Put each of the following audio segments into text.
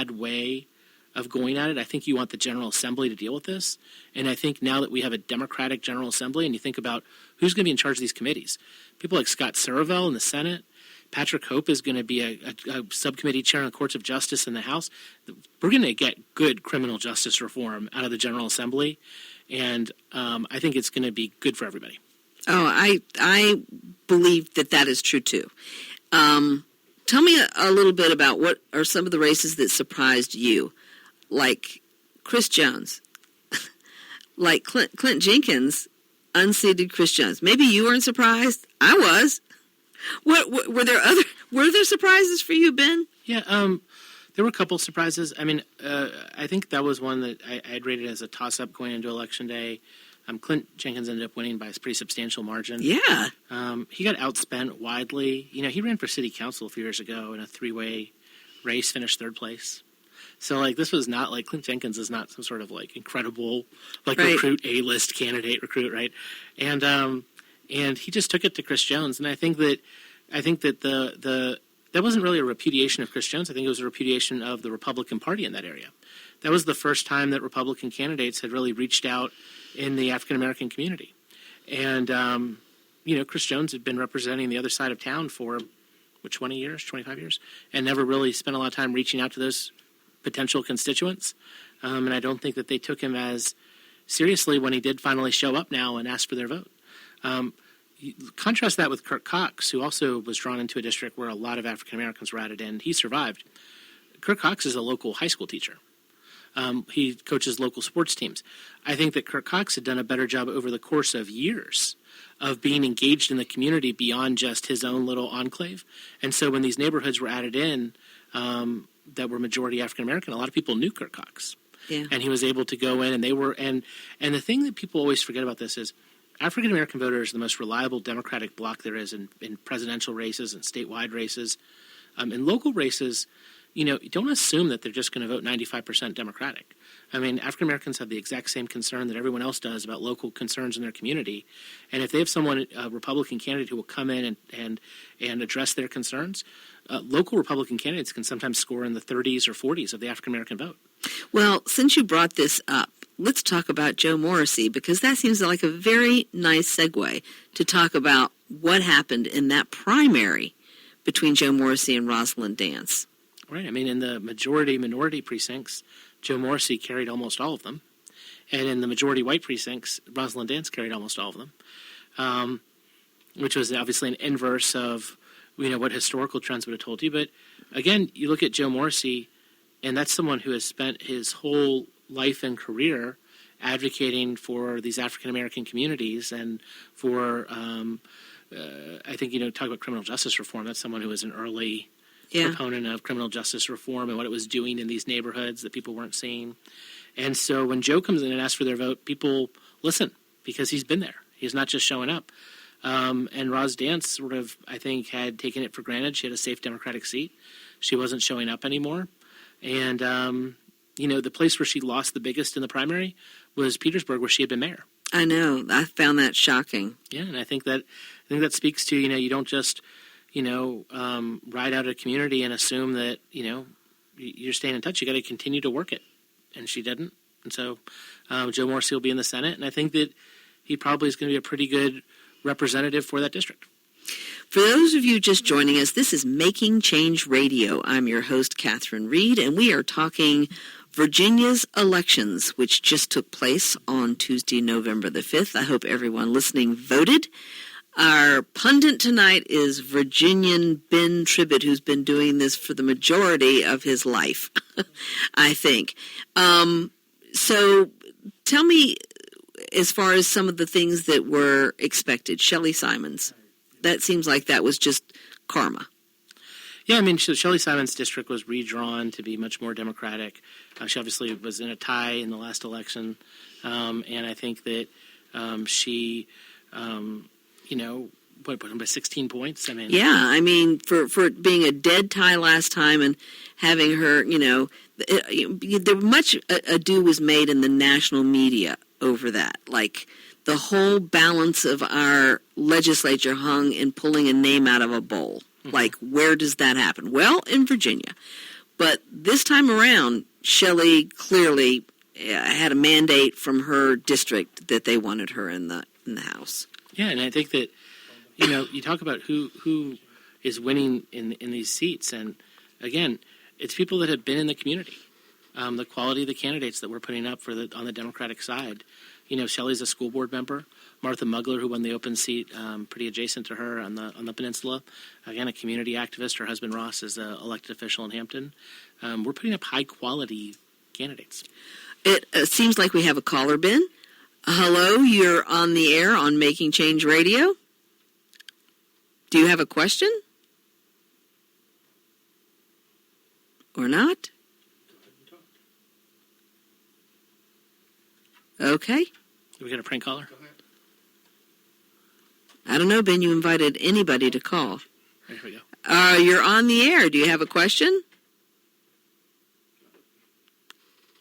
bad way of going at it. I think you want the General Assembly to deal with this. And I think now that we have a Democratic General Assembly, and you think about who's going to be in charge of these committees, people like Scott Saravel in the Senate, Patrick Hope is going to be a subcommittee chair on the Courts of Justice in the House. We're going to get good criminal justice reform out of the General Assembly, and I think it's going to be good for everybody. Oh, I believe that is true, too. Tell me a little bit about what are some of the races that surprised you, like Chris Jones, like Clint Jenkins unseated Chris Jones. Maybe you weren't surprised. I was. What were there surprises for you, Ben? Yeah, there were a couple surprises. I mean, I think that was one that I had rated as a toss-up going into Election Day. Clint Jenkins ended up winning by a pretty substantial margin. Yeah. He got outspent widely. You know, he ran for city council a few years ago in a three-way race, finished third place. So, like, this was not like Clint Jenkins is not some sort of like incredible recruit, A-list candidate recruit, right? And he just took it to Chris Jones, and I think that that wasn't really a repudiation of Chris Jones. I think it was a repudiation of the Republican Party in that area. That was the first time that Republican candidates had really reached out in the African American community, and Chris Jones had been representing the other side of town for 20 years, 25 years, and never really spent a lot of time reaching out to those potential constituents. And I don't think that they took him as seriously when he did finally show up now and ask for their vote. Contrast that with Kirk Cox, who also was drawn into a district where a lot of African Americans were added in. He survived. Kirk Cox is a local high school teacher. He coaches local sports teams. I think that Kirk Cox had done a better job over the course of years of being engaged in the community beyond just his own little enclave. And so when these neighborhoods were added in that were majority African American, a lot of people knew Kirk Cox. Yeah. And he was able to go in, and they were and the thing that people always forget about this is African American voters are the most reliable Democratic bloc there is in presidential races and statewide races. In local races, don't assume that they're just going to vote 95% Democratic. I mean, African Americans have the exact same concern that everyone else does about local concerns in their community. And if they have someone, a Republican candidate, who will come in and address their concerns, local Republican candidates can sometimes score in the 30s or 40s of the African American vote. Well, since you brought this up, let's talk about Joe Morrissey, because that seems like a very nice segue to talk about what happened in that primary between Joe Morrissey and Rosalind Dance. Right. I mean, in the majority-minority precincts, Joe Morrissey carried almost all of them. And in the majority-white precincts, Rosalind Dance carried almost all of them, which was obviously an inverse of what historical trends would have told you. But, again, you look at Joe Morrissey, and that's someone who has spent his whole life and career advocating for these African-American communities and for, I think, talk about criminal justice reform. That's someone who was an early proponent of criminal justice reform and what it was doing in these neighborhoods that people weren't seeing. And so when Joe comes in and asks for their vote, people listen because he's been there. He's not just showing up. And Roz Dance sort of, I think, had taken it for granted. She had a safe Democratic seat. She wasn't showing up anymore. And, the place where she lost the biggest in the primary was Petersburg, where she had been mayor. I know. I found that shocking. Yeah, and I think that speaks to, you don't just ride out a community and assume that, you're staying in touch. You got to continue to work it. And she didn't. And so Joe Morrissey will be in the Senate. And I think that he probably is going to be a pretty good representative for that district. For those of you just joining us, this is Making Change Radio. I'm your host, Catherine Reed, and we are talking Virginia's elections, which just took place on Tuesday, November the 5th. I hope everyone listening voted. Our pundit tonight is Virginian Ben Tribbett, who's been doing this for the majority of his life, I think. So tell me, as far as some of the things that were expected, Shelley Simons, that seems like that was just karma. Yeah, I mean, Shelley Simons' district was redrawn to be much more Democratic. She obviously was in a tie in the last election, and I think that she... put him by 16 points. I mean, for it being a dead tie last time and having her, there much ado was made in the national media over that. Like the whole balance of our legislature hung in pulling a name out of a bowl. Mm-hmm. Like, where does that happen? Well, in Virginia. But this time around, Shelley clearly had a mandate from her district that they wanted her in the House. Yeah, and I think that, you talk about who is winning in these seats, and again, it's people that have been in the community. The quality of the candidates that we're putting up on the Democratic side. Shelley's a school board member. Martha Mugler, who won the open seat, pretty adjacent to her on the peninsula. Again, a community activist. Her husband Ross is an elected official in Hampton. We're putting up high quality candidates. It seems like we have a caller, Ben. Hello, you're on the air on Making Change Radio. Do you have a question? Or not? Okay. We got a prank caller? I don't know, Ben. You invited anybody to call. There we go. You're on the air. Do you have a question?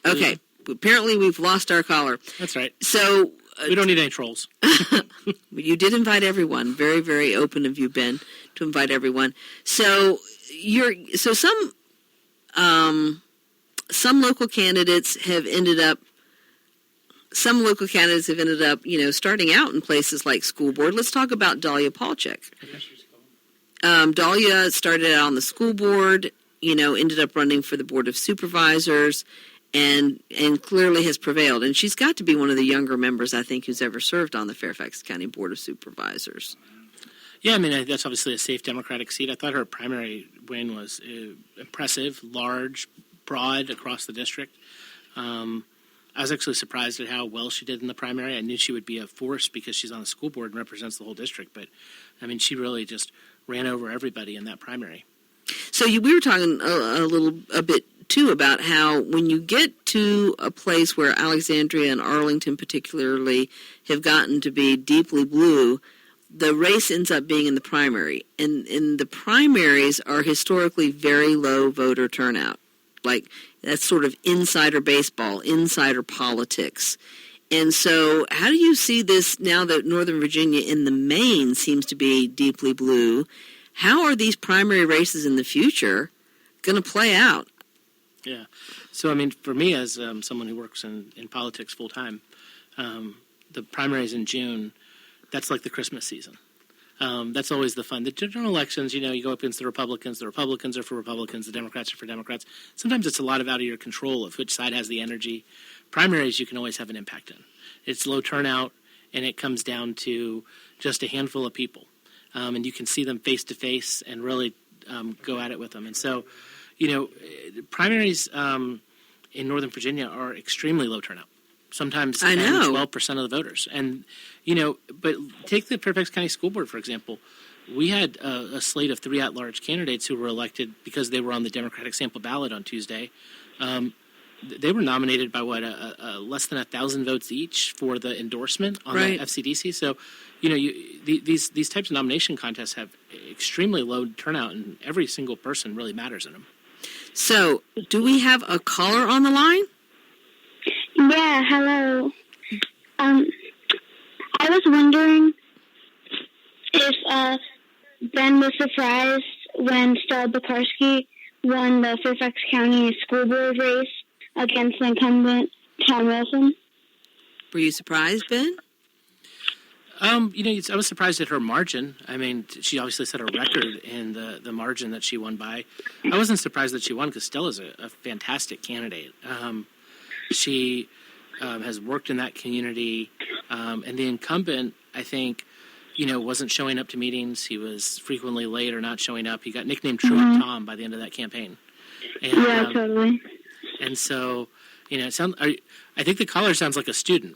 Okay. Apparently, we've lost our caller. That's right. So we don't need any trolls. You did invite everyone. Very, very open of you, Ben, to invite everyone. So some local candidates have ended up. Some local candidates have ended up, starting out in places like school board. Let's talk about Dahlia Palchik. Dahlia started out on the school board, ended up running for the Board of Supervisors, and clearly has prevailed. And she's got to be one of the younger members, I think, who's ever served on the Fairfax County Board of Supervisors. Yeah, I mean, that's obviously a safe Democratic seat. I thought her primary win was impressive, large, broad across the district. I was actually surprised at how well she did in the primary. I knew she would be a force because she's on the school board and represents the whole district. But, I mean, she really just ran over everybody in that primary. So we were talking a bit, too, about how when you get to a place where Alexandria and Arlington particularly have gotten to be deeply blue, the race ends up being in the primary. And the primaries are historically very low voter turnout. Like, that's sort of insider baseball, insider politics. And so how do you see this now that Northern Virginia in the main seems to be deeply blue? How are these primary races in the future going to play out? Yeah. So, I mean, for me as someone who works in politics full-time, the primaries in June, that's like the Christmas season. That's always the fun. The general elections, you go up against the Republicans are for Republicans, the Democrats are for Democrats. Sometimes it's a lot out of your control of which side has the energy. Primaries you can always have an impact in. It's low turnout, and it comes down to just a handful of people. And you can see them face-to-face and really go at it with them. And so, primaries in Northern Virginia are extremely low turnout. Sometimes 10, 12% of the voters. And, but take the Fairfax County School Board, for example. We had a slate of 3 at-large candidates who were elected because they were on the Democratic sample ballot on Tuesday. They were nominated by, less than 1,000 votes each for the endorsement on the FCDC. So, these types of nomination contests have extremely low turnout, and every single person really matters in them. So, do we have a caller on the line? Yeah, hello. I was wondering if Ben was surprised when Stella Bakarsky won the Fairfax County School Board race against the incumbent Tom Wilson. Were you surprised, Ben? I was surprised at her margin. I mean, she obviously set a record in the margin that she won by. I wasn't surprised that she won because Stella's a fantastic candidate. She has worked in that community, and the incumbent, I think, wasn't showing up to meetings. He was frequently late or not showing up. He got nicknamed True-Up Tom by the end of that campaign. And, yeah, totally. And so, I think the caller sounds like a student.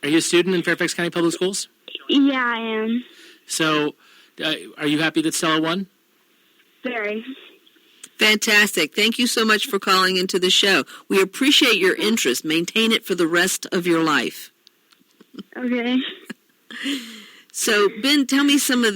Are you a student in Fairfax County Public Schools? Yeah, I am. So, are you happy that Stella won? Very. Fantastic. Thank you so much for calling into the show. We appreciate your interest. Maintain it for the rest of your life. Okay. So, Ben, tell me some of the